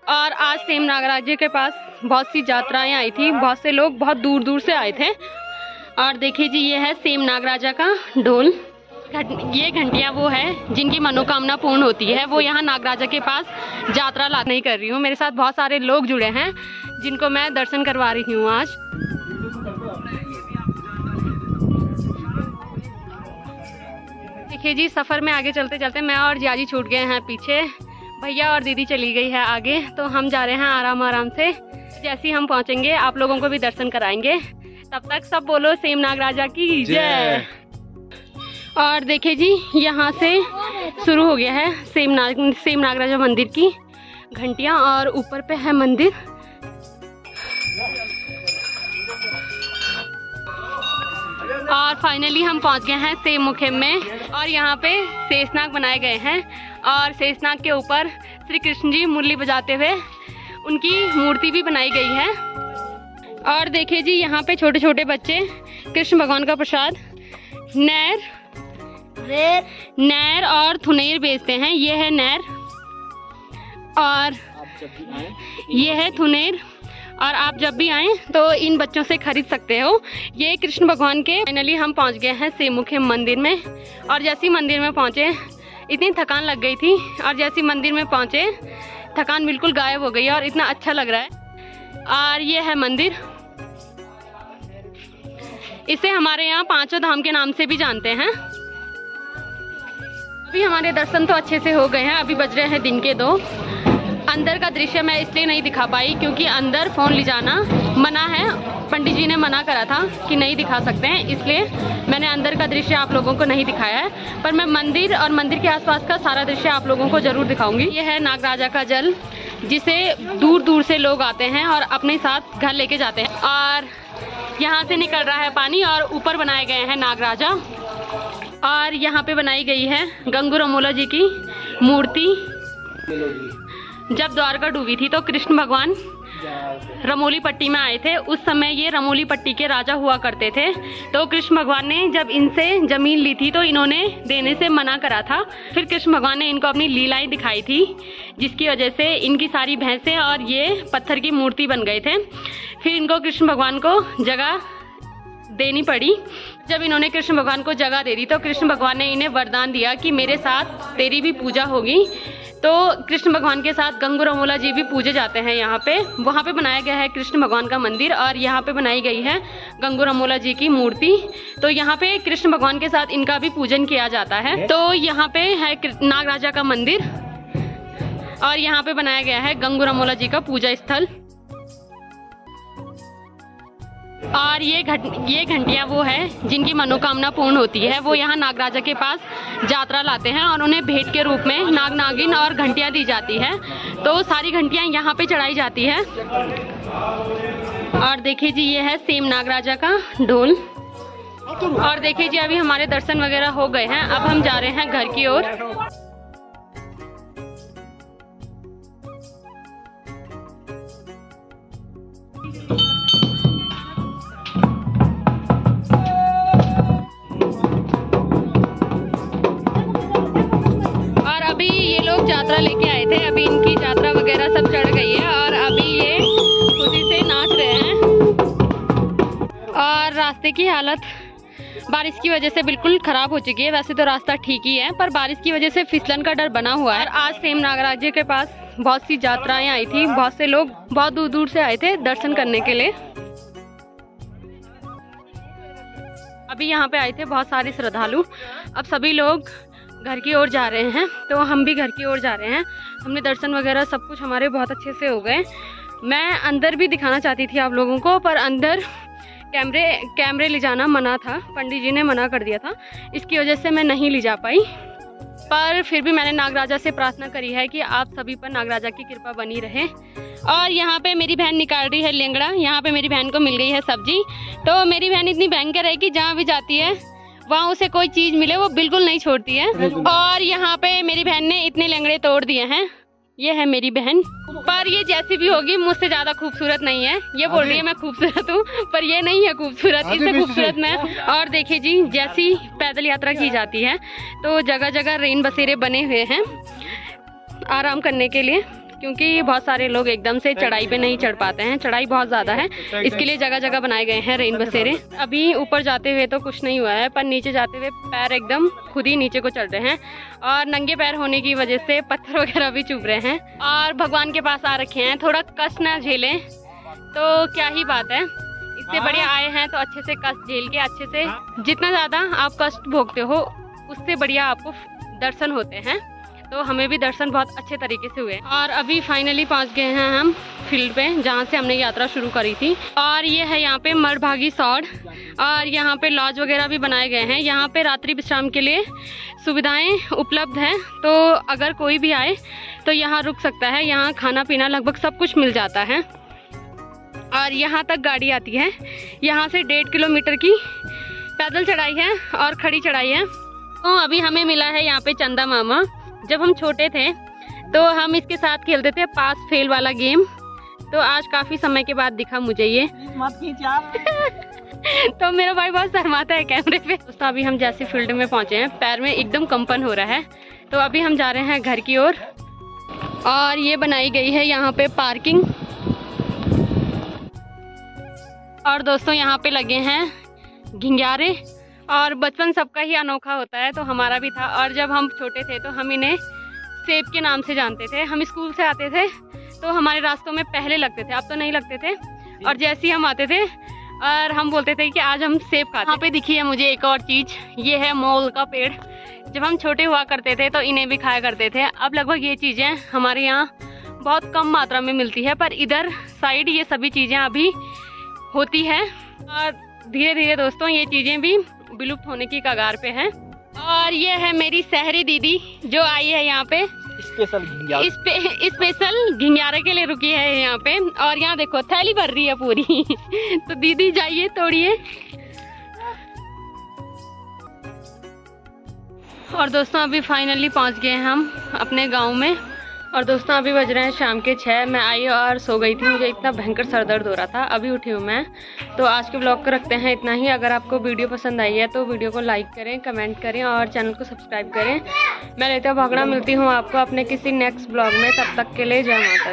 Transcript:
और आज सेम नागराज के पास बहुत सी यात्राएं आई थी, बहुत से लोग बहुत दूर दूर से आए थे। और देखिए जी, ये है सेम नागराजा का ढोल। ये घंटियां वो है जिनकी मनोकामना पूर्ण होती है, वो यहाँ नागराजा के पास यात्रा ला नहीं कर रही हूँ। मेरे साथ बहुत सारे लोग जुड़े हैं जिनको मैं दर्शन करवा रही हूँ आज। देखिए जी, सफ़र में आगे चलते चलते मैं और जियाजी छूट गए हैं पीछे, भैया और दीदी चली गई है आगे, तो हम जा रहे हैं आराम आराम से। जैसे ही हम पहुंचेंगे आप लोगों को भी दर्शन कराएंगे। तब तक सब बोलो सेम नागराजा की जय। और देखिए जी, यहाँ से शुरू हो गया है सेम नागराजा मंदिर की घंटियाँ, और ऊपर पे है मंदिर। और फाइनली हम पहुंच गए हैं सेम मुखेम में, और यहाँ पे शेषनाग बनाए गए हैं, और शेषनाग के ऊपर श्री कृष्ण जी मुरली बजाते हुए उनकी मूर्ति भी बनाई गई है। और देखिए जी, यहाँ पे छोटे छोटे बच्चे कृष्ण भगवान का प्रसाद नैर और थुनेर बेचते हैं। ये है नैर और ये है थुनेर, और आप जब भी आएँ तो इन बच्चों से खरीद सकते हो। ये कृष्ण भगवान के। फाइनली हम पहुंच गए हैं सेम मुखेम मंदिर में, और जैसे ही मंदिर में पहुंचे इतनी थकान लग गई थी, और जैसे ही मंदिर में पहुंचे थकान बिल्कुल गायब हो गई और इतना अच्छा लग रहा है। और ये है मंदिर, इसे हमारे यहाँ पांचों धाम के नाम से भी जानते हैं। अभी हमारे दर्शन तो अच्छे से हो गए हैं, अभी बज रहे हैं दिन के 2। अंदर का दृश्य मैं इसलिए नहीं दिखा पाई क्योंकि अंदर फ़ोन ले जाना मना है, पंडित जी ने मना करा था कि नहीं दिखा सकते हैं, इसलिए मैंने अंदर का दृश्य आप लोगों को नहीं दिखाया है। पर मैं मंदिर और मंदिर के आसपास का सारा दृश्य आप लोगों को ज़रूर दिखाऊंगी। ये है नागराजा का जल, जिसे दूर दूर से लोग आते हैं और अपने साथ घर लेके जाते हैं। और यहाँ से निकल रहा है पानी, और ऊपर बनाए गए हैं नागराजा, और यहाँ पे बनाई गई है गंगू रमोला जी की मूर्ति। जब द्वारका डूबी थी तो कृष्ण भगवान रमोली पट्टी में आए थे, उस समय ये रमोली पट्टी के राजा हुआ करते थे। तो कृष्ण भगवान ने जब इनसे जमीन ली थी तो इन्होंने देने से मना करा था। फिर कृष्ण भगवान ने इनको अपनी लीलाएं दिखाई थी, जिसकी वजह से इनकी सारी भैंसें और ये पत्थर की मूर्ति बन गए थे। फिर इनको कृष्ण भगवान को जगह देनी पड़ी। जब इन्होंने कृष्ण भगवान को जगह दे दी तो कृष्ण भगवान ने इन्हें वरदान दिया कि मेरे साथ तेरी भी पूजा होगी। तो कृष्ण भगवान के साथ गंगू रमोला जी भी पूजे जाते हैं यहाँ पे। वहाँ पे बनाया गया है कृष्ण भगवान का मंदिर, और यहाँ पे बनाई गई है गंगू रमोला जी की मूर्ति। तो यहाँ पे कृष्ण भगवान के साथ इनका भी पूजन किया जाता है। तो यहाँ पे है नागराजा का मंदिर, और यहाँ पे बनाया गया है गंगू रमोला जी का पूजा स्थल। और ये घंटियां वो है जिनकी मनोकामना पूर्ण होती है, वो यहाँ नागराजा के पास यात्रा लाते हैं, और उन्हें भेंट के रूप में नाग नागिन और घंटियां दी जाती है। तो सारी घंटियां यहाँ पे चढ़ाई जाती है। और देखिए जी, ये है सेम नागराजा का ढोल। और देखिए जी, अभी हमारे दर्शन वगैरह हो गए हैं, अब हम जा रहे हैं घर की ओर। यात्रा लेके आए थे, अभी इनकी यात्रा वगैरह सब चढ़ गई है, और अभी ये खुशी से नाच रहे हैं। और रास्ते की हालत बारिश की वजह से बिल्कुल खराब हो चुकी है। वैसे तो रास्ता ठीक ही है, पर बारिश की वजह से फिसलन का डर बना हुआ है। आज सेम नागराज के पास बहुत सी यात्राएं आई थी, बहुत से लोग बहुत दूर दूर से आए थे दर्शन करने के लिए। अभी यहाँ पे आए थे बहुत सारे श्रद्धालु। अब सभी लोग घर की ओर जा रहे हैं, तो हम भी घर की ओर जा रहे हैं। हमने दर्शन वगैरह सब कुछ हमारे बहुत अच्छे से हो गए। मैं अंदर भी दिखाना चाहती थी आप लोगों को, पर अंदर कैमरे ले जाना मना था, पंडित जी ने मना कर दिया था, इसकी वजह से मैं नहीं ले जा पाई। पर फिर भी मैंने नागराजा से प्रार्थना करी है कि आप सभी पर नागराजा की कृपा बनी रहे। और यहाँ पे मेरी बहन निकाल रही है लेंगड़ा। यहाँ पे मेरी बहन को मिल गई है सब्जी। तो मेरी बहन इतनी भयंकर है कि जहाँ भी जाती है वहाँ उसे कोई चीज़ मिले वो बिल्कुल नहीं छोड़ती है। और यहाँ पे मेरी बहन ने इतने लेंगड़े तोड़ दिए हैं। ये है मेरी बहन, पर ये जैसी भी होगी मुझसे ज़्यादा खूबसूरत नहीं है। ये बोल रही है मैं खूबसूरत हूँ, पर ये नहीं है खूबसूरत, इससे खूबसूरत मैं। और देखिए जी, जैसी पैदल यात्रा की जाती है तो जगह जगह रेन बसेरे बने हुए हैं आराम करने के लिए, क्योंकि बहुत सारे लोग एकदम से चढ़ाई पे नहीं चढ़ पाते हैं, चढ़ाई बहुत ज़्यादा है, इसके लिए जगह जगह बनाए गए हैं रेन बसेरे। अभी ऊपर जाते हुए तो कुछ नहीं हुआ है, पर नीचे जाते हुए पैर एकदम खुद ही नीचे को चढ़ रहे हैं और नंगे पैर होने की वजह से पत्थर वगैरह भी चुभ रहे हैं और भगवान के पास आ रखे हैं। थोड़ा कष्ट ना झेलें तो क्या ही बात है, इससे बढ़िया आए हैं तो अच्छे से कष्ट झेल के अच्छे से, जितना ज़्यादा आप कष्ट भोगते हो उससे बढ़िया आपको दर्शन होते हैं। तो हमें भी दर्शन बहुत अच्छे तरीके से हुए और अभी फाइनली पहुंच गए हैं हम फील्ड पे जहां से हमने यात्रा शुरू करी थी। और ये है यहाँ पे मरभागी सौड़ और यहाँ पे लॉज वगैरह भी बनाए गए हैं। यहाँ पे रात्रि विश्राम के लिए सुविधाएं उपलब्ध हैं, तो अगर कोई भी आए तो यहाँ रुक सकता है। यहाँ खाना पीना लगभग सब कुछ मिल जाता है और यहाँ तक गाड़ी आती है। यहाँ से 1.5 किलोमीटर की पैदल चढ़ाई है और खड़ी चढ़ाई है। तो अभी हमें मिला है यहाँ पे चंदा मामा। जब हम छोटे थे तो हम इसके साथ खेलते थे पास फेल वाला गेम, तो आज काफ़ी समय के बाद दिखा मुझे ये। मत खींच यार। तो मेरा भाई बहुत शर्माता है कैमरे पे। तो अभी हम जैसे फील्ड में पहुँचे हैं, पैर में एकदम कंपन हो रहा है। तो अभी हम जा रहे हैं घर की ओर और ये बनाई गई है यहाँ पे पार्किंग। और दोस्तों यहाँ पे लगे हैं घिंगारे और बचपन सबका ही अनोखा होता है, तो हमारा भी था। और जब हम छोटे थे तो हम इन्हें सेब के नाम से जानते थे। हम स्कूल से आते थे तो हमारे रास्तों में पहले लगते थे, अब तो नहीं लगते थे। और जैसे ही हम आते थे और हम बोलते थे कि आज हम सेब खाते हैं। यहाँ पे दिखी है मुझे एक और चीज़, ये है मोल का पेड़। जब हम छोटे हुआ करते थे तो इन्हें भी खाया करते थे। अब लगभग ये चीज़ें हमारे यहाँ बहुत कम मात्रा में मिलती है, पर इधर साइड ये सभी चीज़ें अभी होती है और धीरे धीरे दोस्तों ये चीज़ें भी विलुप्त होने की कगार पे है। और ये है मेरी शहरी दीदी जो आई है यहाँ पे स्पेशल घिंगारे के लिए रुकी है यहाँ पे। और यहाँ देखो थैली भर रही है पूरी। तो दीदी जाइए तोड़िए। और दोस्तों अभी फाइनली पहुँच गए हम अपने गाँव में। और दोस्तों अभी बज रहे हैं शाम के 6। मैं आई और सो गई थी, मुझे इतना भयंकर सर दर्द हो रहा था, अभी उठी हूँ मैं। तो आज के ब्लॉग को रखते हैं इतना ही। अगर आपको वीडियो पसंद आई है तो वीडियो को लाइक करें, कमेंट करें और चैनल को सब्सक्राइब करें। मैं लेता भागना मिलती हूँ आपको अपने किसी नेक्स्ट ब्लॉग में। तब तक के लिए जय माता दी।